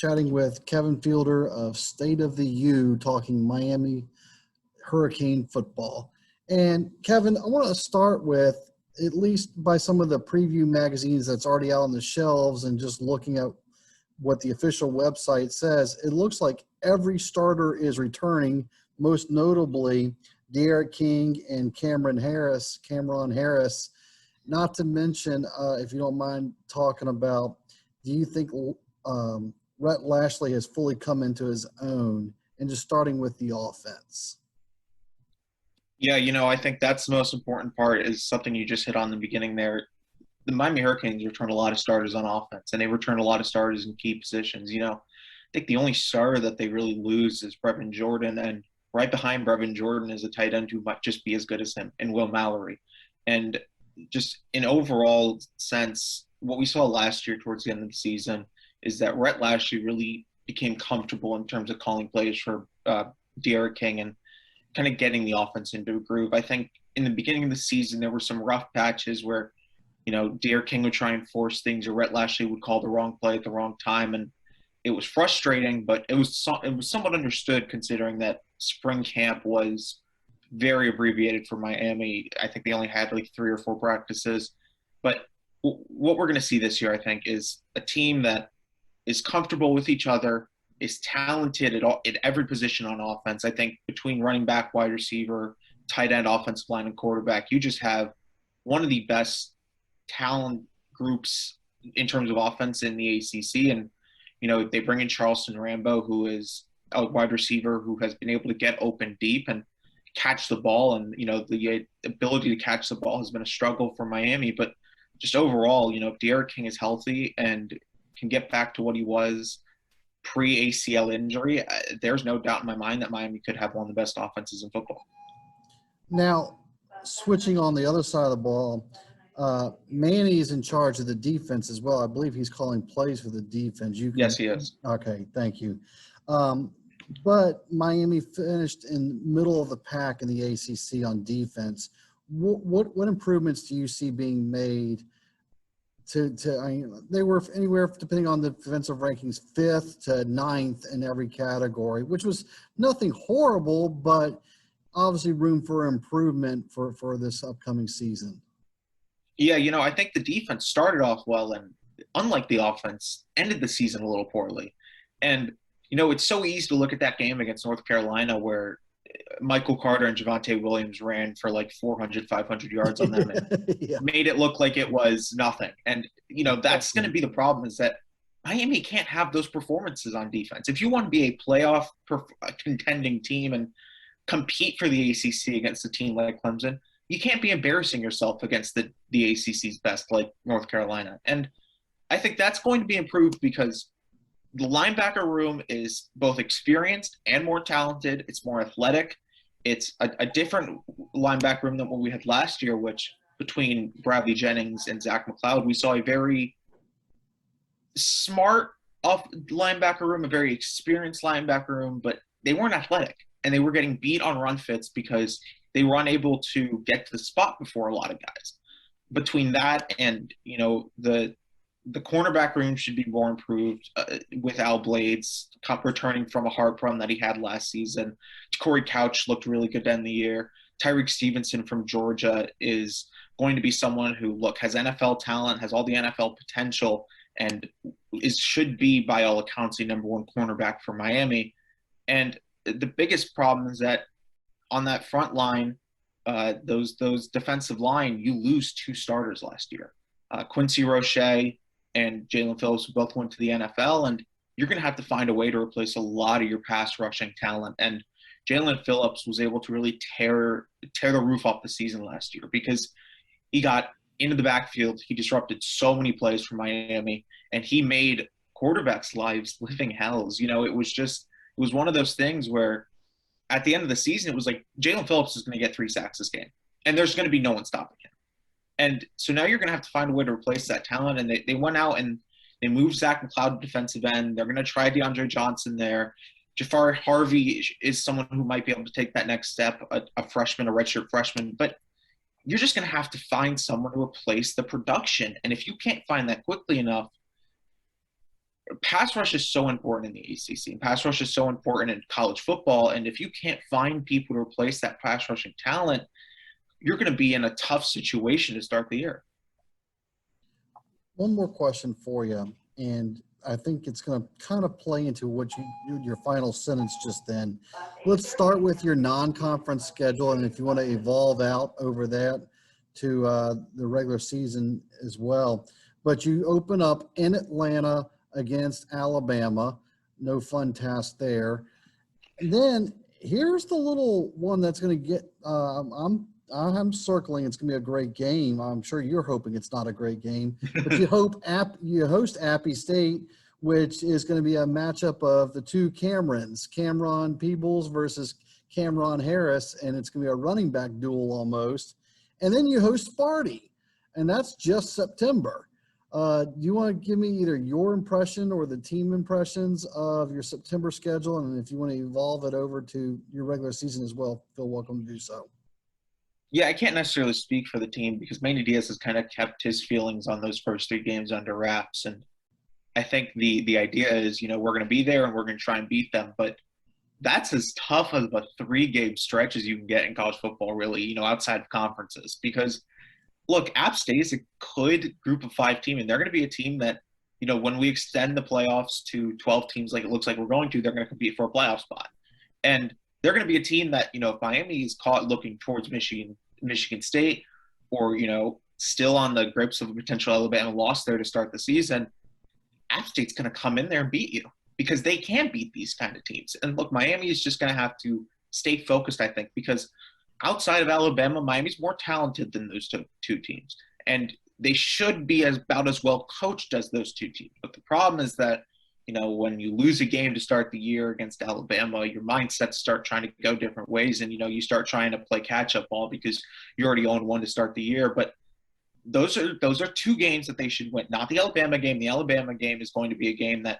chatting with Kevin Fielder of State of the U, talking Miami Hurricane football. And Kevin, I want to start with, at least by some of the preview magazines that's already out on the shelves and just looking at what the official website says, it looks like every starter is returning, most notably Tyrek King and Cameron Harris. Not to mention, if you don't mind talking about, do you think Rhett Lashley has fully come into his own? And just starting with the offense. Yeah, I think that's the most important part, is something you just hit on in the beginning there. The Miami Hurricanes return a lot of starters on offense, and they return a lot of starters in key positions. I think the only starter that they really lose is Brevin Jordan, and right behind Brevin Jordan is a tight end who might just be as good as him, and Will Mallory. And just in overall sense, what we saw last year towards the end of the season is that Rhett Lashley really became comfortable in terms of calling plays for Tyrek King and kind of getting the offense into a groove. I think in the beginning of the season, there were some rough patches where, Tyrek King would try and force things, or Rhett Lashley would call the wrong play at the wrong time. And it was frustrating, but it was somewhat understood, considering that spring camp was very abbreviated for Miami. I think they only had like 3 or 4 practices. But what we're going to see this year, I think, is a team that is comfortable with each other, is talented at every position on offense. I think between running back, wide receiver, tight end, offensive line, and quarterback, you just have one of the best talent groups in terms of offense in the ACC. And, they bring in Charleston Rambo, who is a wide receiver who has been able to get open deep and catch the ball. And, the ability to catch the ball has been a struggle for Miami. But just overall, if Tyrek King is healthy and can get back to what he was pre-ACL injury, there's no doubt in my mind that Miami could have one of the best offenses in football. Now, switching on the other side of the ball, Manny is in charge of the defense as well. I believe he's calling plays for the defense. Yes, he is. Okay, thank you. But Miami finished in middle of the pack in the ACC on defense. What improvements do you see being made they were anywhere, depending on the defensive rankings, 5th to 9th in every category, which was nothing horrible, but obviously room for improvement for this upcoming season. Yeah, I think the defense started off well, and unlike the offense, ended the season a little poorly. And, it's so easy to look at that game against North Carolina where Michael Carter and Javonte Williams ran for like 400, 500 yards on them and Yeah. made it look like it was nothing. And, that's going to be the problem, is that Miami can't have those performances on defense. If you want to be a playoff contending team and compete for the ACC against a team like Clemson, you can't be embarrassing yourself against the ACC's best, like North Carolina. And I think that's going to be improved because the linebacker room is both experienced and more talented. It's more athletic. It's a different linebacker room than what we had last year, which between Bradley Jennings and Zach McLeod, we saw a very smart linebacker room, a very experienced linebacker room, but they weren't athletic, and they were getting beat on run fits because they were unable to get to the spot before a lot of guys. Between that and, the cornerback room should be more improved with Al Blades returning from a heart problem that he had last season. Corey Couch looked really good to end the year. Tyrek Stevenson from Georgia is going to be someone who, has NFL talent, has all the NFL potential, and should be, by all accounts, the number 1 cornerback for Miami. And the biggest problem is that on that front line, those defensive line, you lose 2 starters last year. Quincy Roche and Jalen Phillips both went to the NFL, and you're going to have to find a way to replace a lot of your pass rushing talent. And Jalen Phillips was able to really tear the roof off the season last year because he got into the backfield. He disrupted so many plays for Miami, and he made quarterbacks' lives living hells. It was one of those things where at the end of the season, it was like Jalen Phillips is going to get 3 sacks this game, and there's going to be no one stopping him. And so now you're going to have to find a way to replace that talent. And they went out and they moved Zach McLeod to defensive end. They're going to try DeAndre Johnson there. Jafar Harvey is someone who might be able to take that next step, a freshman, a redshirt freshman. But you're just going to have to find someone to replace the production. And if you can't find that quickly enough, pass rush is so important in the ACC. And pass rush is so important in college football. And if you can't find people to replace that pass rushing talent, you're going to be in a tough situation to start the year. One more question for you, and I think it's going to kind of play into what your final sentence just then. Let's start with your non-conference schedule, and if you want to evolve out over that to the regular season as well. But you open up in Atlanta against Alabama. No fun task there. And then here's the little one that's going to get I'm circling. It's going to be a great game. I'm sure you're hoping it's not a great game, but you host Appy State, which is going to be a matchup of the two Camerons, Cameron Peebles versus Cameron Harris, and it's going to be a running back duel almost. And then you host Sparty, and that's just September. Do you want to give me either your impression or the team impressions of your September schedule? And if you want to evolve it over to your regular season as well, feel welcome to do so. Yeah, I can't necessarily speak for the team because Manny Diaz has kind of kept his feelings on those first three games under wraps. And I think the idea is, we're going to be there and we're going to try and beat them. But that's as tough of a 3-game stretch as you can get in college football, really, outside of conferences. Because, look, App State is a good group of 5 team, and they're going to be a team that, when we extend the playoffs to 12 teams like it looks like we're going to, they're going to compete for a playoff spot. And they're going to be a team that, if Miami is caught looking towards Michigan State or, still on the grips of a potential Alabama loss there to start the season, App State's going to come in there and beat you because they can beat these kind of teams. And look, Miami is just going to have to stay focused, I think, because outside of Alabama, Miami's more talented than those two teams. And they should be about as well coached as those two teams. But the problem is that, when you lose a game to start the year against Alabama, your mindsets start trying to go different ways. And, you start trying to play catch-up ball because you already own one to start the year. But those are 2 games that they should win, not the Alabama game. The Alabama game is going to be a game that,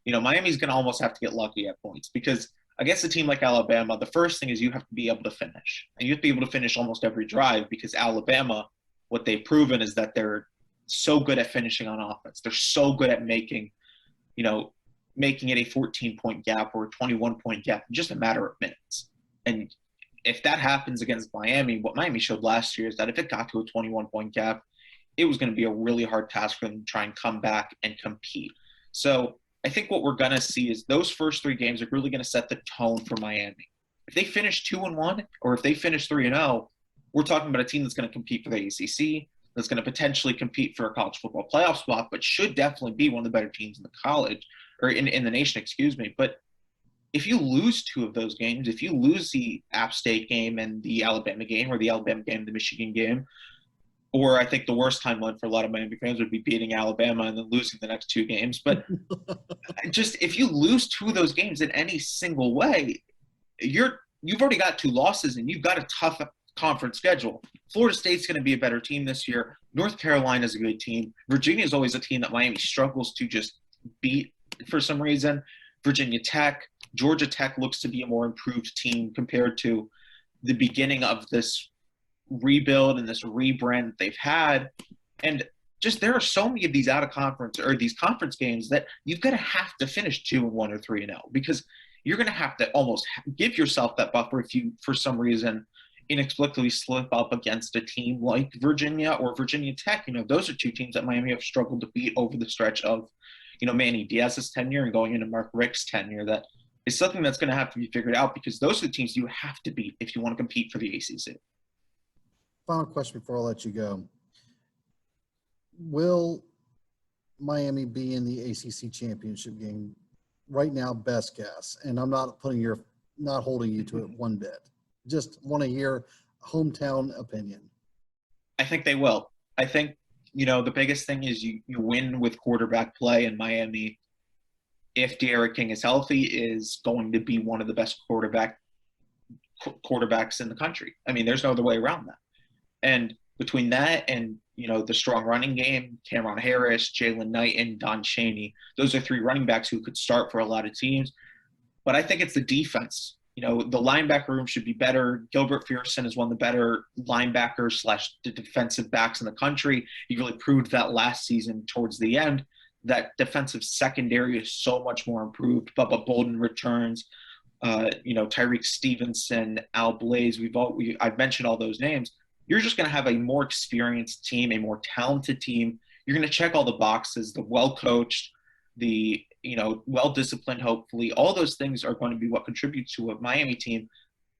Miami's going to almost have to get lucky at points because against a team like Alabama, the first thing is you have to be able to finish. And you have to be able to finish almost every drive because Alabama, what they've proven is that they're so good at finishing on offense. They're so good at making it a 14-point gap or a 21-point gap in just a matter of minutes. And if that happens against Miami, what Miami showed last year is that if it got to a 21-point gap, it was going to be a really hard task for them to try and come back and compete. So I think what we're going to see is those first 3 games are really going to set the tone for Miami. If they finish 2-1 or if they finish 3-0, we're talking about a team that's going to compete for the ACC, that's going to potentially compete for a college football playoff spot, but should definitely be one of the better teams in the college or in the nation, excuse me. But if you lose 2 of those games, if you lose the App State game and the Alabama game or the Alabama game, the Michigan game, or I think the worst timeline for a lot of Miami fans would be beating Alabama and then losing the next 2 games. But just if you lose 2 of those games in any single way, you've already got 2 losses and you've got a tough conference schedule. Florida State's going to be a better team this year. North Carolina's a good team. Virginia is always a team that Miami struggles to just beat for some reason. Virginia Tech, Georgia Tech looks to be a more improved team compared to the beginning of this rebuild and this rebrand that they've had. And just there are so many of these out of conference or these conference games that you've got to have to finish 2-1 or 3-0 because you're going to have to almost give yourself that buffer if you, for some reason, inexplicably slip up against a team like Virginia or Virginia Tech. Those are 2 teams that Miami have struggled to beat over the stretch of, Manny Diaz's tenure and going into Mark Richt's tenure. That is something that's going to have to be figured out because those are the teams you have to beat if you want to compete for the ACC. Final question before I let you go. Will Miami be in the ACC championship game? Right now, best guess. And I'm not holding you to it one bit. Just want to hear hometown opinion. I think they will. I think, the biggest thing is you win with quarterback play, and Miami, if Tyrek King is healthy, is going to be one of the best quarterbacks in the country. I mean, there's no other way around that. And between that and, the strong running game, Cameron Harris, Jalen Knight, and Don Chaney, those are 3 running backs who could start for a lot of teams. But I think it's the defense. The linebacker room should be better. Gilbert Pearson is one of the better linebackers / the defensive backs in the country. He really proved that last season towards the end. that defensive secondary is so much more improved. Bubba Bolden returns. Tyrek Stevenson, Al Blaze. I've mentioned all those names. You're just going to have a more experienced team, a more talented team. You're going to check all the boxes, the well coached, the well disciplined. Hopefully, all those things are going to be what contributes to a Miami team.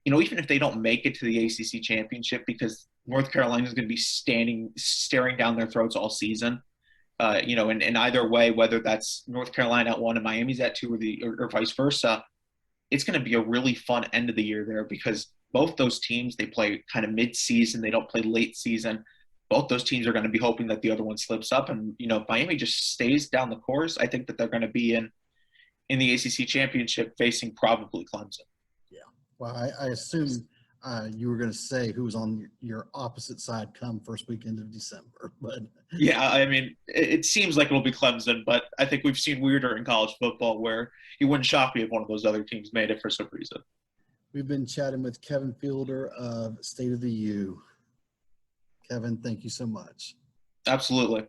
Even if they don't make it to the ACC championship, because North Carolina is going to be staring down their throats all season. In either way, whether that's North Carolina at 1 and Miami's at 2, or vice versa, it's going to be a really fun end of the year there, because both those teams, they play kind of mid-season. They don't play late season. Both those teams are going to be hoping that the other one slips up. And, if Miami just stays down the course, I think that they're going to be in the ACC championship facing probably Clemson. Yeah. Well, I assume you were going to say who was on your opposite side come first weekend of December. But yeah, I mean, it seems like it'll be Clemson, but I think we've seen weirder in college football where it wouldn't shock me if one of those other teams made it for some reason. We've been chatting with Kevin Fielder of State of the U. Kevin, thank you so much. Absolutely.